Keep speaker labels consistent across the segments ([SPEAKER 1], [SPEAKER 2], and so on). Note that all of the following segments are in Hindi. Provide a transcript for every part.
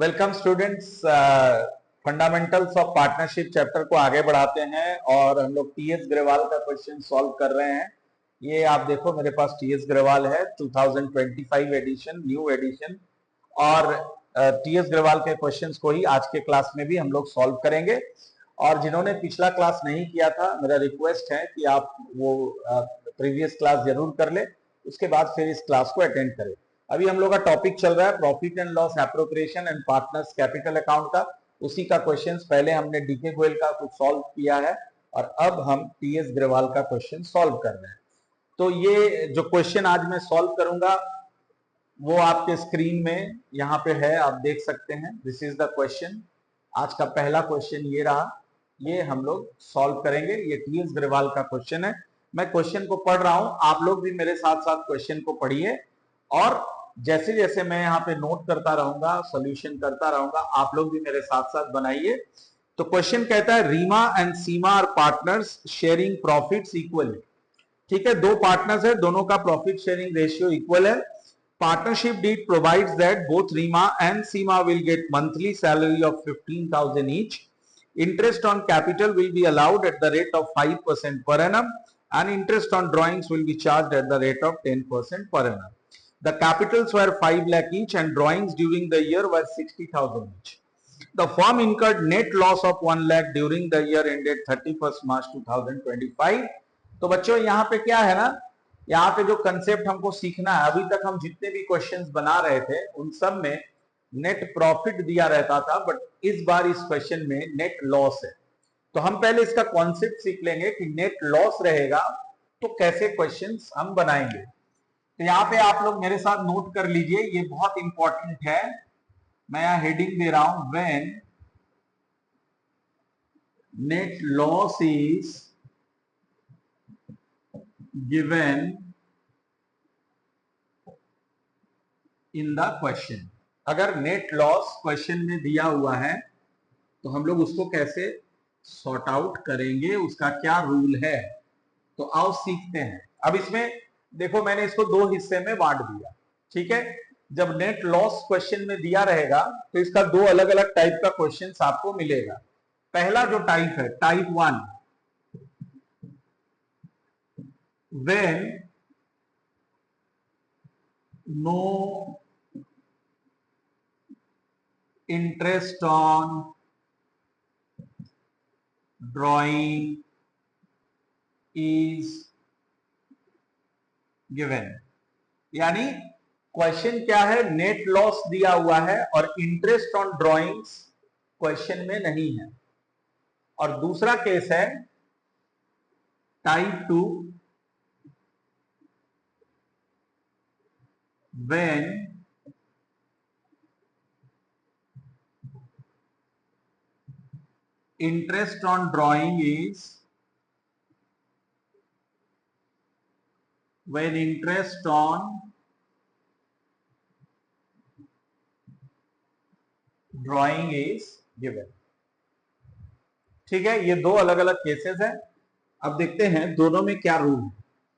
[SPEAKER 1] Welcome students. Fundamentals of partnership chapter को आगे बढ़ाते हैं और हम लोग टीएस ग्रेवाल का क्वेश्चन सॉल्व कर रहे हैं। ये आप देखो मेरे पास टीएस ग्रेवाल है 2025 एडिशन, न्यू एडिशन, और टीएस ग्रेवाल के क्वेश्चंस को ही आज के क्लास में भी हम लोग सॉल्व करेंगे। और जिन्होंने पिछला क्लास नहीं किया था, मेरा रिक्वेस्ट है कि आप वो प्रीवियस क्लास जरूर कर ले, उसके बाद फिर इस क्लास को अटेंड करें। अभी हम लोग का टॉपिक चल रहा है profit and loss appropriation and partners capital account का। उसी का क्वेश्चंस पहले हमने डीके गोयल का कुछ सॉल्व किया है और अब हम टीएस ग्रेवाल का क्वेश्चन सॉल्व कर रहे हैं। तो ये जो क्वेश्चन आज मैं सॉल्व करूंगा वो आपके स्क्रीन में यहाँ पे है, आप देख सकते हैं। This is the question. आज का पहला क्वेश्चन ये रहा, ये हम लोग सॉल्व करेंगे। ये टीएस ग्रेवाल का क्वेश्चन है। मैं क्वेश्चन को पढ़ रहा हूं, आप लोग भी मेरे साथ साथ क्वेश्चन को पढ़िए और जैसे जैसे मैं यहाँ पे नोट करता रहूंगा, सॉल्यूशन करता रहूंगा, आप लोग भी मेरे साथ साथ बनाइए। तो क्वेश्चन कहता है Reema and Seema are partners sharing profits equally. ठीक है, दो पार्टनर्स है, दोनों का प्रॉफिट शेयरिंग रेशियो इक्वल है। Partnership deed provides that both Reema and Seema will get monthly salary of 15,000 each. Interest on capital will be allowed at the rate of 5% per annum and interest on drawings will be charged at the rate of 10% per annum. The capitals were 5 lakh each and drawings during the year were 60,000 each. The firm incurred net loss of 1 lakh during the year ended 31st March 2025. तो बच्चों यहाँ पे क्या है ना, यहाँ पे जो कंसेप्ट हमको सीखना है, अभी तक हम जितने भी क्वेश्चंस बना रहे थे उन सब में नेट प्रॉफिट दिया रहता था, बट इस बार इस क्वेश्चन में नेट लॉस है। तो हम पहले इसका कॉन्सेप्ट सीख लेंगे कि नेट लॉस रहेगा तो कैसे क्वेश्चंस हम बनाएंगे। तो यहाँ पे आप लोग मेरे साथ नोट कर लीजिए, ये बहुत इंपॉर्टेंट है। मैं यहाँ हेडिंग दे रहा हूं, when net loss is given in the question. अगर नेट लॉस क्वेश्चन में दिया हुआ है तो हम लोग उसको कैसे सॉर्ट आउट करेंगे, उसका क्या रूल है, तो आओ सीखते हैं। अब इसमें देखो मैंने इसको दो हिस्से में बांट दिया। ठीक है, जब नेट लॉस क्वेश्चन में दिया रहेगा तो इसका दो अलग अलग टाइप का क्वेश्चन आपको मिलेगा। पहला जो टाइप है, type 1, when no interest on drawing is given. यानी क्वेश्चन क्या है, नेट लॉस दिया हुआ है और इंटरेस्ट ऑन ड्रॉइंग्स क्वेश्चन में नहीं है। और दूसरा केस है type 2, when interest on drawing is when interest on drawing is given। ठीक है, ये दो अलग अलग केसेस हैं। अब देखते हैं दोनों में क्या रूल है।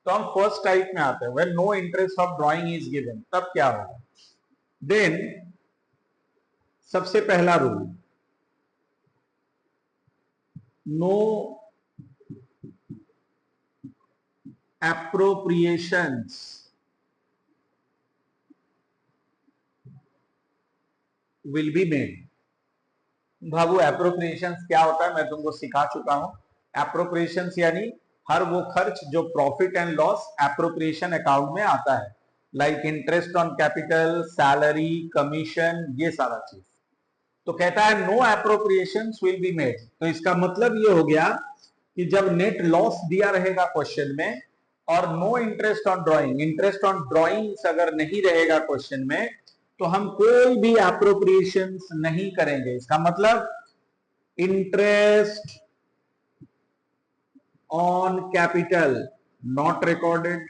[SPEAKER 1] तो हम फर्स्ट टाइप में आते हैं, when no interest of drawing is given, तब क्या होगा। देन सबसे पहला rule, no appropriations will be made। बाबू एप्रोप्रिएशंस क्या होता है मैं तुमको सिखा चुका हूं। एप्रोप्रिएशंस यानी हर वो खर्च जो profit and loss appropriation account में आता है, like interest on capital, salary, commission, ये सारा चीज। तो कहता है no appropriations will be made. तो इसका मतलब ये हो गया कि जब नेट लॉस दिया रहेगा क्वेश्चन में और no interest on drawing, interest on drawings अगर नहीं रहेगा क्वेश्चन में, तो हम कोई भी एप्रोप्रिएशंस नहीं करेंगे। इसका मतलब interest on capital not recorded.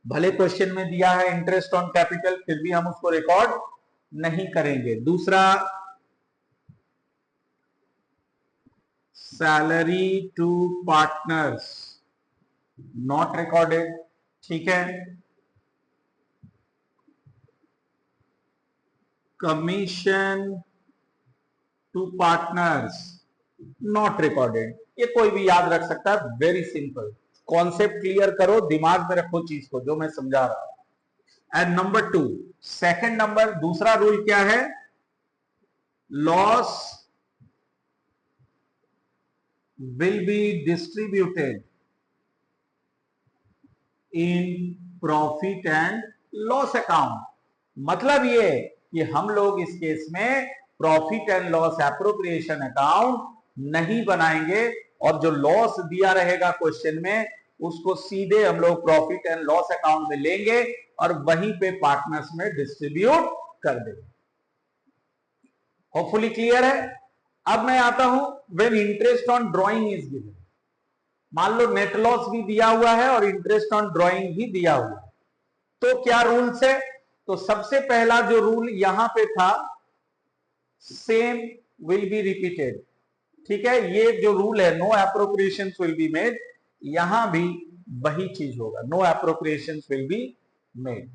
[SPEAKER 1] भले क्वेश्चन में दिया है इंटरेस्ट ऑन कैपिटल, फिर भी हम उसको रिकॉर्ड नहीं करेंगे। दूसरा, salary to partners not recorded. ठीक है, commission to partners not recorded, ये कोई भी याद रख सकता है, वेरी सिंपल। कॉन्सेप्ट क्लियर करो, दिमाग में रखो चीज को जो मैं समझा रहा हूं। एंड नंबर 2, सेकंड नंबर, दूसरा रूल क्या है? Loss will be distributed in profit and loss account। मतलब ये कि हम लोग इस केस में profit and loss appropriation account नहीं बनाएंगे, और जो लॉस दिया रहेगा क्वेश्चन में उसको सीधे हम लोग प्रॉफिट एंड लॉस अकाउंट में लेंगे और वहीं पे पार्टनर्स में डिस्ट्रीब्यूट कर देंगे। होपफुली क्लियर है। अब मैं आता हूं, when interest on drawing is given, मान लो नेट लॉस भी दिया हुआ है और इंटरेस्ट ऑन ड्रॉइंग भी दिया हुआ है, तो क्या रूल्स है? तो सबसे पहला जो रूल यहां पे था, सेम विल बी रिपीटेड। ठीक है, ये जो रूल है, no appropriation will be made, यहां भी वही चीज होगा, no appropriation will be made.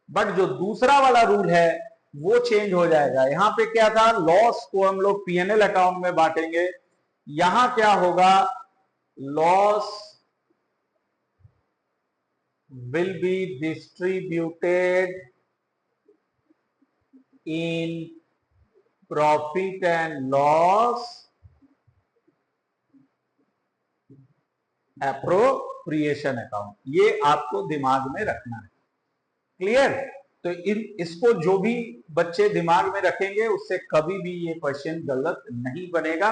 [SPEAKER 1] But जो दूसरा वाला रूल है वो चेंज हो जाएगा। यहां पे क्या था, लॉस को हम लोग पीएनएल अकाउंट में बांटेंगे, यहां क्या होगा, loss will be distributed in profit and loss appropriation account. ये आपको दिमाग में रखना है। क्लियर? तो इसको जो भी बच्चे दिमाग में रखेंगे उससे कभी भी ये क्वेश्चन गलत नहीं बनेगा।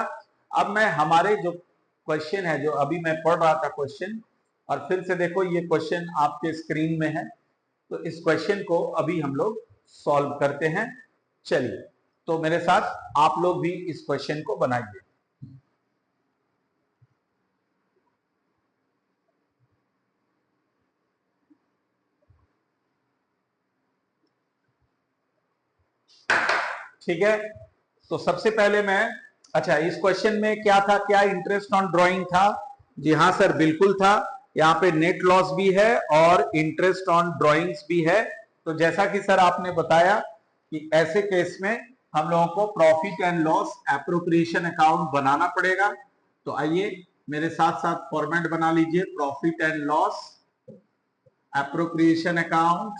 [SPEAKER 1] अब मैं हमारे जो क्वेश्चन है, जो अभी मैं पढ़ रहा था क्वेश्चन, और फिर से देखो ये क्वेश्चन आपके स्क्रीन में है, तो इस क्वेश्चन को अभी हम लोग सॉल्व करते हैं। चलिए, तो मेरे साथ आप लोग भी इस क्वेश्चन को बनाइए। ठीक है, तो सबसे पहले मैं, अच्छा इस क्वेश्चन में क्या था, क्या इंटरेस्ट ऑन ड्राइंग था? जी हाँ सर, बिल्कुल था। यहाँ पे नेट लॉस भी है और इंटरेस्ट ऑन ड्राइंग्स भी है। तो जैसा कि सर आपने बताया कि ऐसे केस में हम लोगों को profit and loss appropriation account बनाना पड़ेगा। तो आइए मेरे साथ साथ फॉर्मेट बना लीजिए, profit and loss appropriation account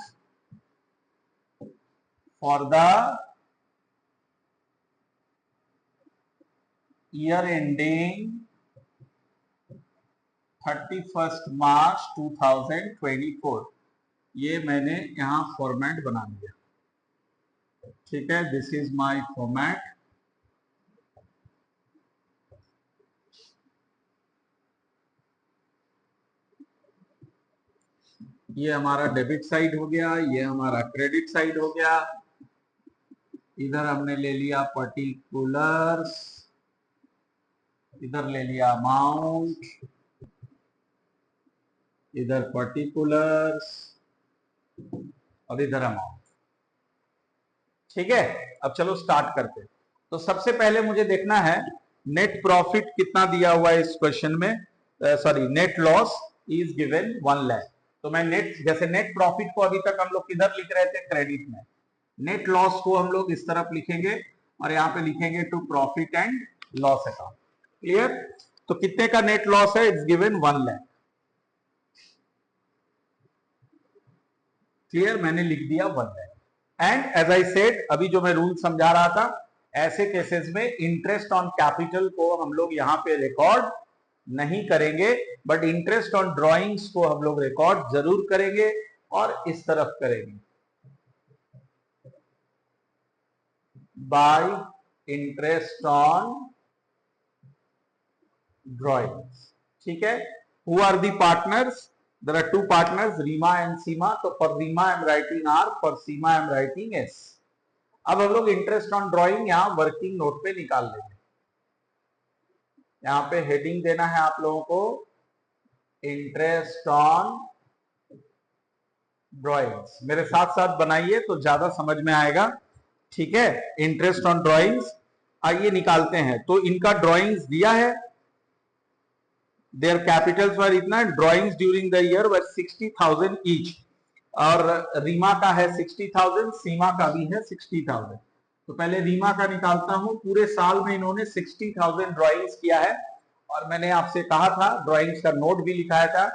[SPEAKER 1] for the year ending 31st March 2024। ये मैंने यहां फॉर्मेट बना दिया। ठीक है, दिस इज माय फॉर्मेट। ये हमारा डेबिट साइड हो गया, ये हमारा क्रेडिट साइड हो गया। इधर हमने ले लिया पर्टिकुलर्स, इधर ले लिया अमाउंट, इधर पर्टिकुलर्स और इधर अमाउंट। ठीक है, अब चलो स्टार्ट करते हैं। तो सबसे पहले मुझे देखना है नेट प्रॉफिट कितना दिया हुआ है इस क्वेश्चन में, sorry net loss is given 1 lakh. तो मैं नेट, जैसे नेट प्रॉफिट को अभी तक हम लोग किधर लिख रहे थे, क्रेडिट में, नेट लॉस को हम लोग इस तरफ लिखेंगे और यहाँ पे लिखेंगे to profit and loss account. Clear? तो कितने का नेट लॉस है? It's given 1 lakh. क्लियर? मैंने लिख दिया 1 lakh. And as I said, अभी जो मैं रूल समझा रहा था, ऐसे केसेस में इंटरेस्ट ऑन कैपिटल को हम लोग यहां पे रिकॉर्ड नहीं करेंगे, बट इंटरेस्ट ऑन ड्राइंग्स को हम लोग रिकॉर्ड जरूर करेंगे और इस तरफ करेंगे, बाय इंटरेस्ट ऑन ड्राइंग्स। ठीक है, who are the partners? There are two partners, Rima and Seema. तो for Rima I am writing R, for Seema I am writing S. अब हम लोग इंटरेस्ट ऑन ड्राइंग यहाँ वर्किंग नोट पे निकाल लेंगे। यहाँ पे हेडिंग देना है आप लोगों को, इंटरेस्ट ऑन ड्राइंग्स। मेरे साथ साथ बनाइए तो ज्यादा समझ में आएगा। ठीक है, इंटरेस्ट ऑन ड्राइंग्स, आइए निकालते हैं। तो इनका ड्राइंग्स दिया है, their capitals were इतना, drawings during the year were 60,000 each। और रीमा का है 60,000, सीमा का भी है 60,000। तो पहले रीमा का निकालता हूं। पूरे साल में इन्होंने 60,000 ड्राइंग्स किया है और मैंने आपसे कहा था, ड्राइंग्स का नोट भी लिखाया था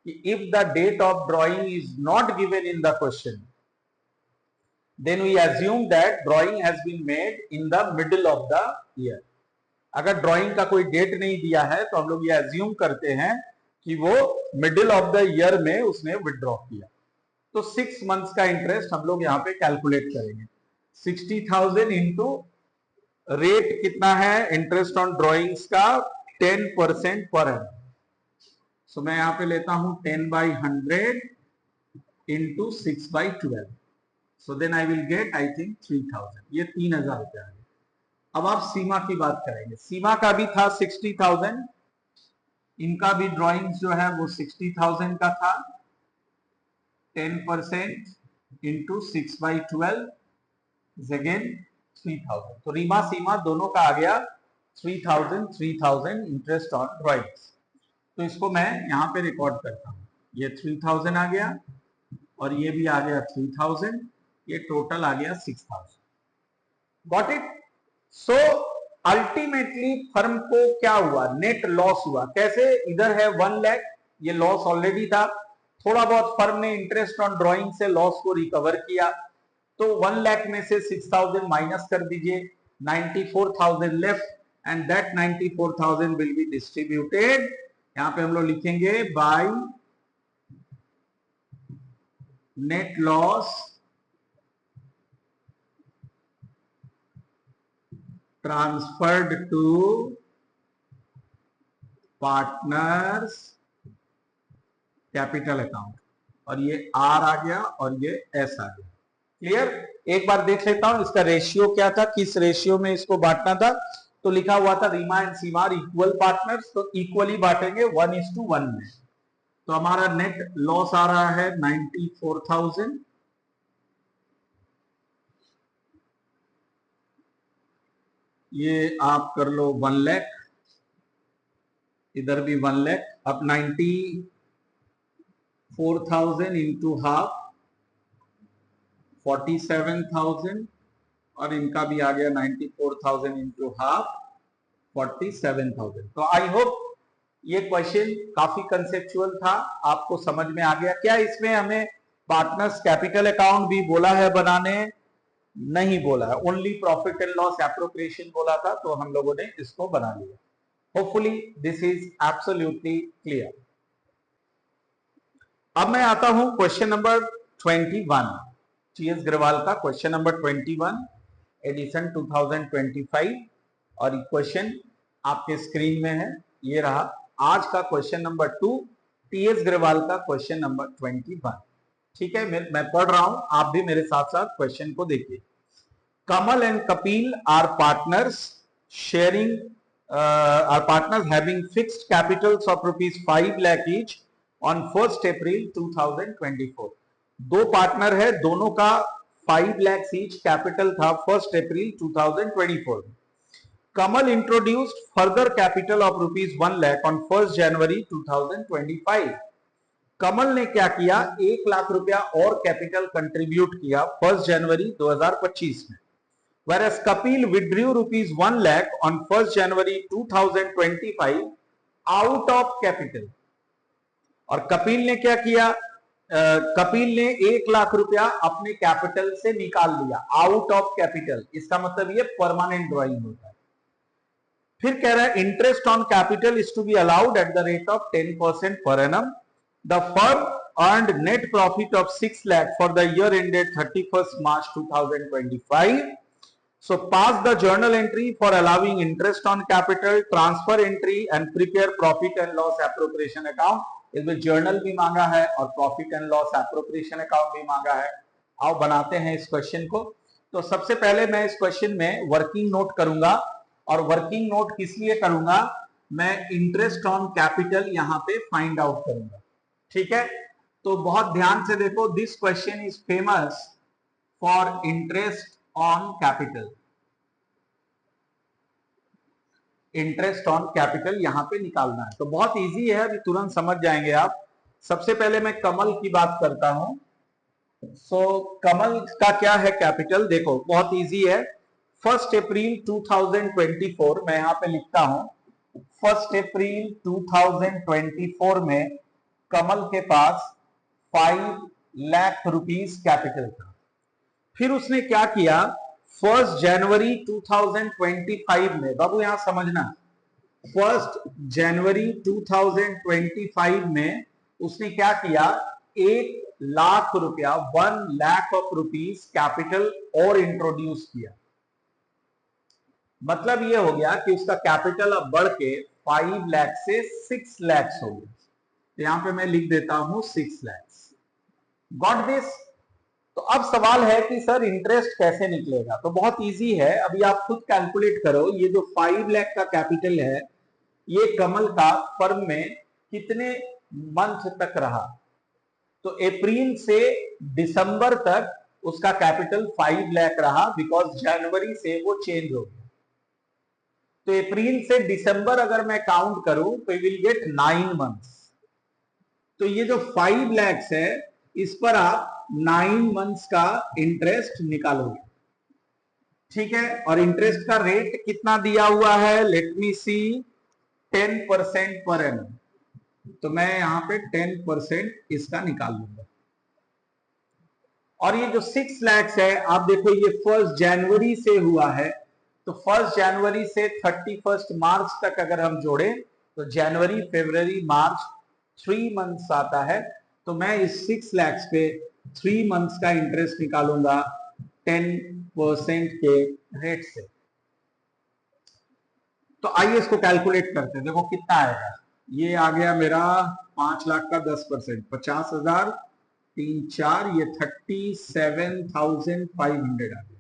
[SPEAKER 1] कि if the date of drawing is not given in the question, then we assume that drawing has been made in the middle of the year। अगर ड्राइंग का कोई डेट नहीं दिया है तो हम लोग ये एज्यूम करते हैं कि वो मिडिल ऑफ द ईयर में उसने विड्रॉ किया। तो 6 मंथ्स का इंटरेस्ट हम लोग यहाँ पे कैलकुलेट करेंगे। 60,000 इंटू रेट कितना है इंटरेस्ट ऑन ड्रॉइंग्स का, 10% पर एनम। सो मैं यहाँ पे लेता हूं 10/100 into 6/12। So then I will get I think 3,000। ये 3,000 रुपया है। अब आप सीमा की बात करेंगे। सीमा का भी था 60,000, इनका भी ड्राइंग्स जो है वो 60,000 का था। 10% इंटू 6/12 इज अगेन 3,000। तो रीमा सीमा दोनों का आ गया 3,000 इंटरेस्ट ऑन ड्राइंग्स। तो इसको मैं यहाँ पे रिकॉर्ड करता हूँ। ये 3,000 आ गया और ये भी आ गया 3,000, ये टोटल आ गया 6,000। Got it? So ultimately firm को क्या हुआ, नेट लॉस हुआ। कैसे? इधर है 1 लाख, ये लॉस ऑलरेडी था। थोड़ा बहुत फर्म ने इंटरेस्ट ऑन ड्राइंग से लॉस को रिकवर किया। तो 1 लाख में से 6,000 माइनस कर दीजिए, 94,000 left and that 94,000 will be distributed. यहां पे हम लोग लिखेंगे by net loss transferred to partners capital account. और ये आर आ गया और ये एस आ गया। क्लियर? एक बार देख लेता हूं इसका रेशियो क्या था, किस रेशियो में इसको बांटना था। तो लिखा हुआ था Reema and Seema are equal partners, तो इक्वली बांटेंगे 1:1 में। तो हमारा नेट लॉस आ रहा है 94,000। ये आप कर लो 1 लाख, इधर भी 1 लाख। अब 94,000 इंटू हाफ 47,000 और इनका भी आ गया 94,000 इंटू हाफ 47,000। तो आई होप ये क्वेश्चन काफी कंसेप्चुअल था, आपको समझ में आ गया। क्या इसमें हमें पार्टनर्स कैपिटल अकाउंट भी बोला है बनाने? नहीं बोला है, only profit and loss appropriation बोला था, तो हम लोगों ने इसको बना लिया। Hopefully this is absolutely clear. अब मैं आता हूं क्वेश्चन नंबर 21, टीएस ग्रेवाल का क्वेश्चन नंबर 21 एडिशन 2025। और क्वेश्चन आपके स्क्रीन में है, ये रहा आज का क्वेश्चन नंबर 2, टीएस ग्रेवाल का क्वेश्चन नंबर 21। ठीक है, मैं पढ़ रहा हूं, आप भी मेरे साथ साथ क्वेश्चन को देखिए। Kamal and Kapil are partners sharing are partners having fixed capitals of ₹5 lakh each on 1 April 2024। दो पार्टनर है, दोनों का 5 लाख ईच कैपिटल था 1 April 2024। Kamal introduced further capital of ₹1 lakh on 1 January 2025। Kamal ने क्या किया, 1 लाख रुपया और कैपिटल कंट्रीब्यूट किया 1 जनवरी 2025 में। Whereas Kapil withdrew ₹1 lakh on 1 January 2025 out of capital। और कपिल ने क्या किया, कपिल ने 1 लाख रुपया अपने कैपिटल से निकाल लिया आउट ऑफ कैपिटल। इसका मतलब ये परमानेंट ड्रॉइंग होता है। फिर कह रहा है interest on capital is to be allowed at the rate of 10% per annum। The firm earned net profit of 6 lakh for the year ended 31st March 2025. So pass the journal entry for allowing interest on capital, transfer entry and prepare profit and loss appropriation account। इसमें जर्नल भी मांगा है और profit and loss appropriation account भी मांगा है। आओ बनाते हैं इस क्वेश्चन को। तो सबसे पहले मैं इस क्वेश्चन में वर्किंग नोट करूंगा, और वर्किंग नोट किस लिए करूंगा, मैं इंटरेस्ट ऑन कैपिटल यहां पे फाइंड आउट करूंगा। ठीक है, तो बहुत ध्यान से देखो, this question is famous for interest on capital. Interest on capital यहां पे निकालना है, तो बहुत इजी है, अभी तुरंत समझ जाएंगे आप। सबसे पहले मैं कमल की बात करता हूं। सो कमल का क्या है कैपिटल, देखो बहुत इजी है। 1 अप्रैल 2024 मैं यहां पे लिखता हूं, 1 अप्रैल 2024 में कमल के पास 5 लाख रुपीस कैपिटल था। फिर उसने क्या किया, 1 जनवरी 2025 में, बाबू यहां समझना, 1 जनवरी 2025 में उसने क्या किया, 1 लाख रुपया, 1 लाख कैपिटल और इंट्रोड्यूस किया। मतलब ये हो गया कि उसका कैपिटल अब बढ़ के 5 लाख से 6 लाख हो गया। तो यहां पे मैं लिख देता हूं 6 लाख। Got this? तो अब सवाल है कि सर इंटरेस्ट कैसे निकलेगा, तो बहुत इजी है, अभी आप खुद कैलकुलेट करो। ये जो 5 लाख का कैपिटल है, ये कमल का फर्म में कितने मंथ तक रहा, तो अप्रैल से दिसंबर तक उसका कैपिटल 5 लाख रहा, बिकॉज जनवरी से वो चेंज हो गया। तो अप्रैल से दिसंबर अगर मैं काउंट करूं तो विल गेट 9 मंथ्स। तो ये जो 5 लाख है, इस पर आप 9 मंथ्स का इंटरेस्ट निकालोगे, ठीक है। और इंटरेस्ट का रेट कितना दिया हुआ है, लेट मी सी, 10% पर एनम। तो मैं यहां पे 10% इसका निकाल लूंगा। और ये जो 6 लाख है, आप देखो ये 1 जनवरी से हुआ है, तो 1 जनवरी से 31 मार्च तक अगर हम जोड़े तो जनवरी, फरवरी, मार्च 3 मंथ्स आता है। तो मैं इस 6 लाख पे 3 मंथ्स का इंटरेस्ट निकालूंगा 10% के रेट से। तो आइए इसको कैलकुलेट करते हैं, देखो कितना आएगा। ये आ गया मेरा 5 लाख का 10%, 50,000, 3 4, ये 37,500 आ गया।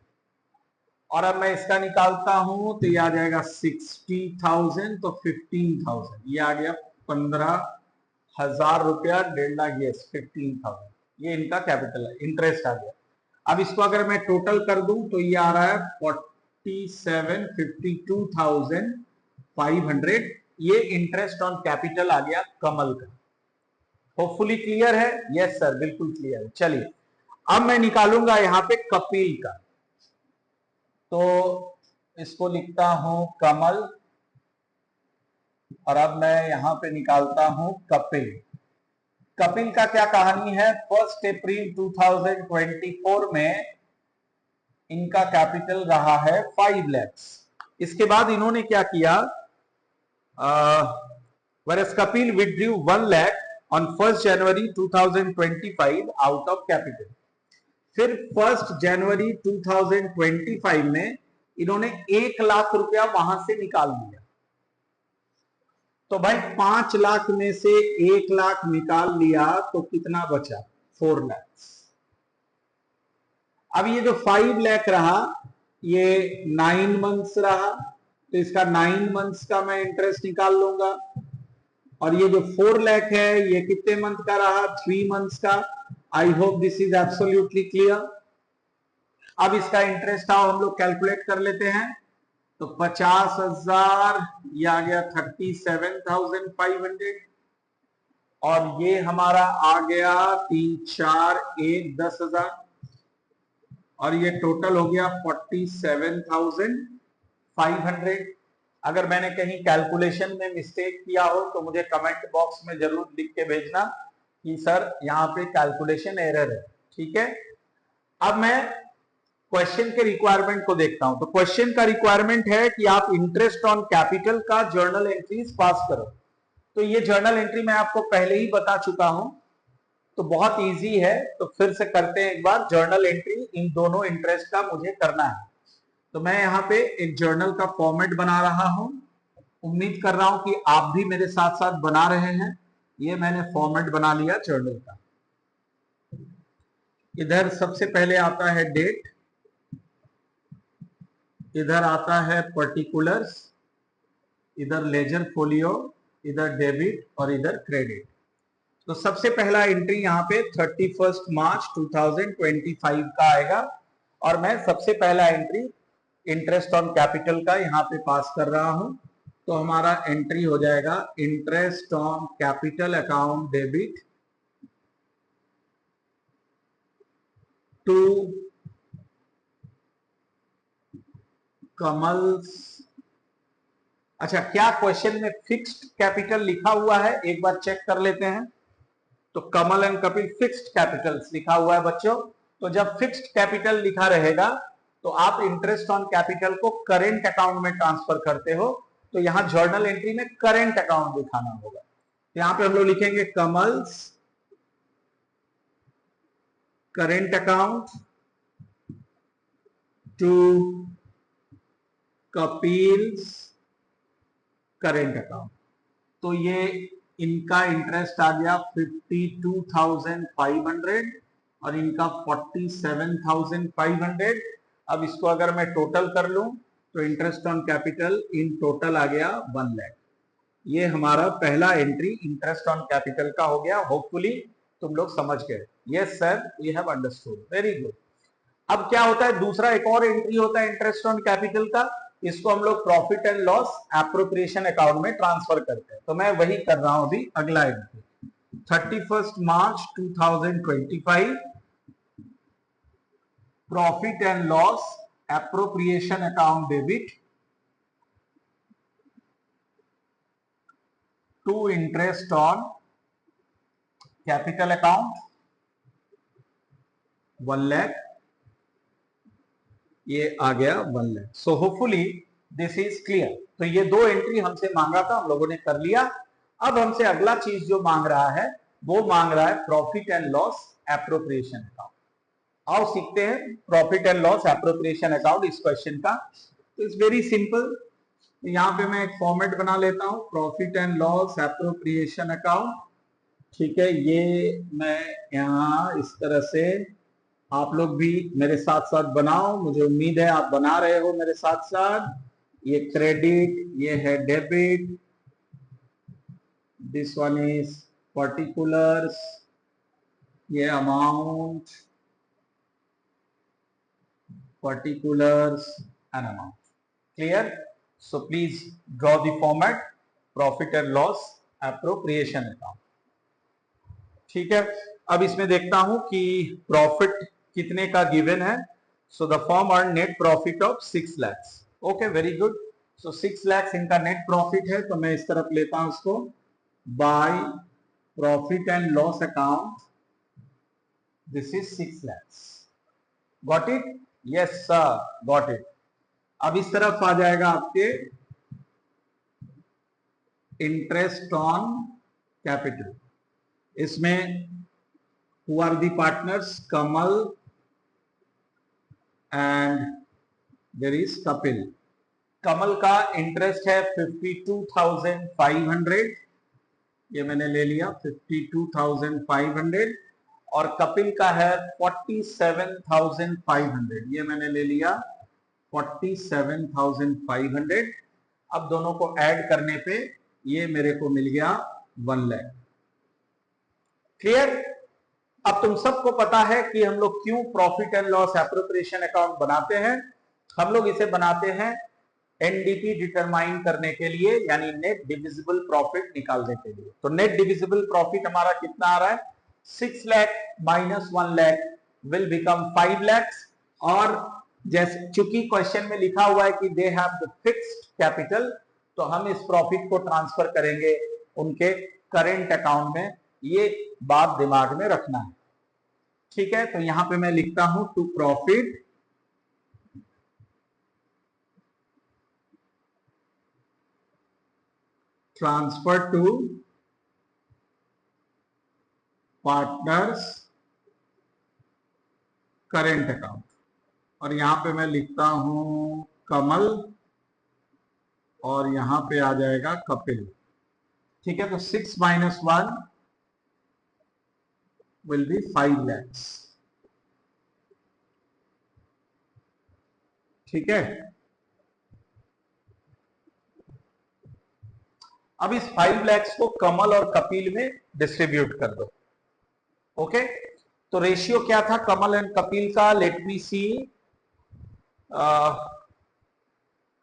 [SPEAKER 1] और अब मैं इसका निकालता हूं तो ये आ जाएगा 60,000, तो 15,000, ये आ गया 15,000 रुपया, 1.5 लाख, ये 15,000, ये इनका कैपिटल है, इंटरेस्ट आ गया। अब इसको अगर मैं टोटल कर दूं तो ये आ रहा है 52,500, ये इंटरेस्ट ऑन कैपिटल आ गया कमल का। होपफुली क्लियर है? यस सर, बिल्कुल क्लियर है। चलिए अब मैं निकालूंगा यहां पे कपिल का, तो इसको लिखता हूं कमल, और अब मैं यहां पे निकालता हूं कपिल। कपिल का क्या कहानी है, 1 अप्रैल 2024 में इनका कैपिटल रहा है 5 लाख। इसके बाद इन्होंने क्या किया, whereas Kapil withdrew 1 lakh on 1st January 2025 out of capital। फिर 1 जनवरी 2025 में इन्होंने 1 लाख रुपया वहां से निकाल लिया। तो भाई 5 लाख में से 1 लाख निकाल लिया तो कितना बचा, 4 लाख। अब ये जो 5 लाख रहा, ये 9 मंथ्स रहा, तो इसका 9 मंथ्स का मैं इंटरेस्ट निकाल लूंगा। और ये जो 4 लाख है, ये कितने मंथ का रहा, 3 मंथ्स का। I hope this is absolutely clear. अब इसका इंटरेस्ट आओ हम लोग कैलकुलेट कर लेते हैं। तो 50,000, ये आ गया 37,500, और ये हमारा आ गया 3 4 1 10,000, और ये टोटल हो गया 47,500। अगर मैंने कहीं कैलकुलेशन में मिस्टेक किया हो तो मुझे कमेंट बॉक्स में जरूर लिख के भेजना कि सर यहाँ पे कैलकुलेशन एरर है, ठीक है। अब मैं क्वेश्चन के रिक्वायरमेंट को देखता हूं। तो क्वेश्चन का रिक्वायरमेंट है कि आप इंटरेस्ट ऑन कैपिटल का जर्नल एंट्रीज पास करो। तो ये जर्नल एंट्री मैं आपको पहले ही बता चुका हूं, तो बहुत इजी है, तो फिर से करते हैं एक बार। जर्नल एंट्री इन दोनों इंटरेस्ट का मुझे करना है। तो मैं यहाँ पे एक जर्नल का फॉर्मेट बना रहा हूं, उम्मीद कर रहा हूं कि आप भी मेरे साथ साथ बना रहे हैं। ये मैंने फॉर्मेट बना लिया जर्नल का। इधर सबसे पहले आता है डेट, इधर आता है पर्टिकुलर्स, इधर लेजर फोलियो, इधर डेबिट और इधर क्रेडिट। तो सबसे पहला एंट्री यहाँ पे 31 मार्च 2025 का आएगा, और मैं सबसे पहला एंट्री इंटरेस्ट ऑन कैपिटल का यहाँ पे पास कर रहा हूं। तो हमारा एंट्री हो जाएगा interest on capital account debit, to Kamal's. अच्छा, क्या क्वेश्चन में फिक्स्ड कैपिटल लिखा हुआ है? एक बार चेक कर लेते हैं। तो कमल एंड कपिल फिक्स्ड कैपिटल्स लिखा हुआ है बच्चों। तो जब फिक्स्ड कैपिटल लिखा रहेगा तो आप इंटरेस्ट ऑन कैपिटल को करेंट अकाउंट में ट्रांसफर करते हो, तो यहां जर्नल एंट्री में करेंट अकाउंट दिखाना होगा। तो यहां पे हम लोग लिखेंगे Kamal's current account to Kapil's current account. तो ये इनका इंटरेस्ट आ गया 52,500 और इनका 47,500। अब इसको अगर मैं टोटल कर लूं तो interest on capital in total आ गया 1 लाख। ये हमारा पहला एंट्री इंटरेस्ट ऑन कैपिटल का हो गया। होपफुली तुम लोग समझ गए। Yes sir, we have understood, very good. अब क्या होता है, दूसरा एक और एंट्री होता है इंटरेस्ट ऑन कैपिटल का। इसको हम लोग profit and loss appropriation account में ट्रांसफर करते हैं। तो मैं वही कर रहा हूं अभी। अगला entry 31 March 2025 profit and loss appropriation account debit to interest on capital account 1 lakh. ये आ गया 1 lakh. So hopefully this is clear. तो ये दो एंट्री हमसे मांगा था, हम लोगों ने कर लिया। अब हमसे अगला चीज जो मांग रहा है वो मांग रहा है profit and loss appropriation account. आओ सीखते हैं profit and loss appropriation account इस क्वेश्चन का। तो इट्स वेरी सिंपल। यहां पे मैं एक फॉर्मेट बना लेता हूं, profit and loss appropriation account. ठीक है, ये मैं यहां इस तरह से, आप लोग भी मेरे साथ साथ बनाओ। मुझे उम्मीद है आप बना रहे हो मेरे साथ साथ। ये क्रेडिट, ये है debit, this one is particulars, ये amount, particulars and amount. Clear? So please draw the format profit and loss appropriation account. ठीक है, अब इसमें देखता हूं कि प्रॉफिट कितने का गिवन है। So the firm earn net profit of 6 lakhs। Okay, very good. So 6 lakhs इनका नेट प्रॉफिट है। तो मैं इस तरफ लेता हूं इसको, by profit and loss account, this is 6 lakhs। Got it? Yes sir, got it. अब इस तरफ आ जाएगा आपके इंटरेस्ट ऑन कैपिटल। इसमें who are the partners? Kamal and there is Kapil। कमल का इंटरेस्ट है 52,500, ये मैंने ले लिया 52,500। और कपिल का है 47,500, ये मैंने ले लिया 47,500। अब दोनों को ऐड करने पे ये मेरे को मिल गया 1 लाख। क्लियर? अब तुम सबको पता है कि हम लोग क्यों profit and loss appropriation account बनाते हैं। हम लोग इसे बनाते हैं एनडीपी डिटरमाइन करने के लिए, यानी नेट डिविजिबल प्रॉफिट निकालने के लिए। तो नेट डिविजिबल प्रॉफिट हमारा कितना आ रहा है? 6 lakh minus 1 lakh will become 5 lakhs। और जैसे चूंकि क्वेश्चन में लिखा हुआ है कि they have the fixed capital, तो हम इस प्रॉफिट को ट्रांसफर करेंगे उनके करेंट अकाउंट में। ये बात दिमाग में रखना है। ठीक है, तो यहां पे मैं लिखता हूं to profit transfer to partners current account. और यहां पे मैं लिखता हूं कमल और यहां पे आ जाएगा कपिल। ठीक है, तो 6 minus 1 will be 5 lakhs। ठीक है, अब इस 5 lakhs को कमल और कपिल में डिस्ट्रीब्यूट कर दो। ओके, तो रेशियो क्या था कमल एंड कपिल का? Let me see.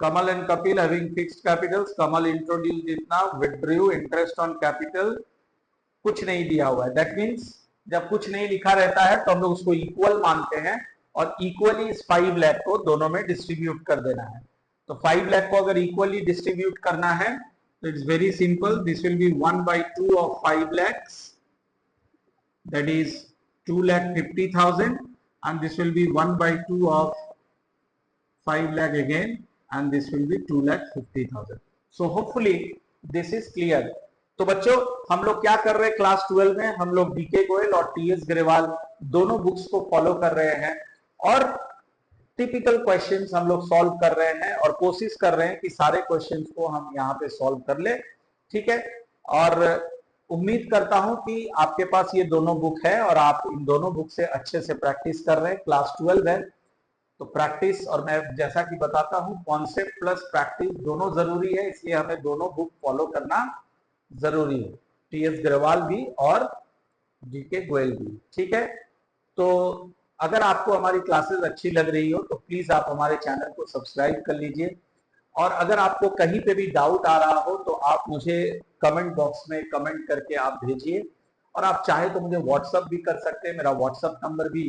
[SPEAKER 1] Kamal and Kapil having fixed capitals, Kamal introduce इतना, विथड्रू इंटरेस्ट ऑन कैपिटल, कुछ नहीं दिया हुआ है। दैट मीन्स जब कुछ नहीं लिखा रहता है तो हम लोग उसको इक्वल मानते हैं और इक्वली इस 5 लाख को दोनों में डिस्ट्रीब्यूट कर देना है। तो 5 लाख को अगर इक्वली डिस्ट्रीब्यूट करना है तो it's very simple, this will be 1/2 of 5 lakhs, that is 2,50,000, and this will be 1/2 of 5 lakh again, and this will be 2,50,000. So hopefully this is clear. तो बच्चों हम लोग क्या कर रहे हैं क्लास 12 में, हम लोग बीके गोयल और टीएस ग्रेवाल दोनों बुक्स को फॉलो कर रहे हैं और टिपिकल क्वेश्चंस हम लोग सॉल्व कर रहे हैं और कोशिश कर रहे हैं कि सारे क्वेश्चंस को हम यहाँ पे सॉल्व कर ले, ठीक है। और उम्मीद करता हूं कि आपके पास ये दोनों बुक है और आप इन दोनों बुक से अच्छे से प्रैक्टिस कर रहे हैं। क्लास 12 है तो प्रैक्टिस, और मैं जैसा कि बताता हूं कॉन्सेप्ट प्लस प्रैक्टिस दोनों जरूरी है, इसलिए हमें दोनों बुक फॉलो करना जरूरी है, टीएस ग्रेवाल भी और जीके गोयल भी, ठीक है। तो अगर आपको हमारी क्लासेस अच्छी लग रही हो तो प्लीज आप हमारे चैनल को सब्सक्राइब कर लीजिए, और अगर आपको कहीं पे भी डाउट आ रहा हो तो आप मुझे कमेंट बॉक्स में कमेंट करके आप भेजिए, और आप चाहे तो मुझे व्हाट्सअप भी कर सकते हैं, मेरा व्हाट्सअप नंबर भी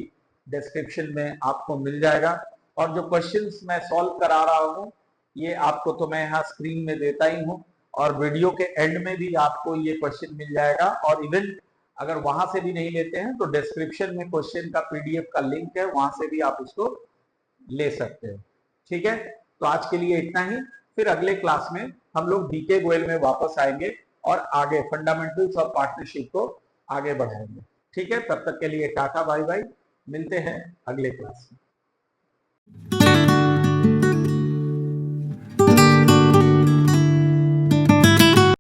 [SPEAKER 1] डिस्क्रिप्शन में आपको मिल जाएगा। और जो क्वेश्चंस मैं सॉल्व करा रहा हूँ ये आपको तो मैं यहाँ स्क्रीन में देता ही हूँ, और वीडियो के एंड में भी आपको ये क्वेश्चन मिल जाएगा, और इवन अगर वहां से भी नहीं लेते हैं तो डिस्क्रिप्शन में क्वेश्चन का पीडीएफ का लिंक है, वहां से भी आप उसको ले सकते हैं, ठीक है। तो आज के लिए इतना ही, फिर अगले क्लास में हम लोग बीके गोयल में वापस आएंगे और आगे फंडामेंटल्स ऑफ पार्टनरशिप को आगे बढ़ाएंगे, ठीक है। तब तक के लिए टाटा बाय बाय, मिलते हैं अगले क्लास में।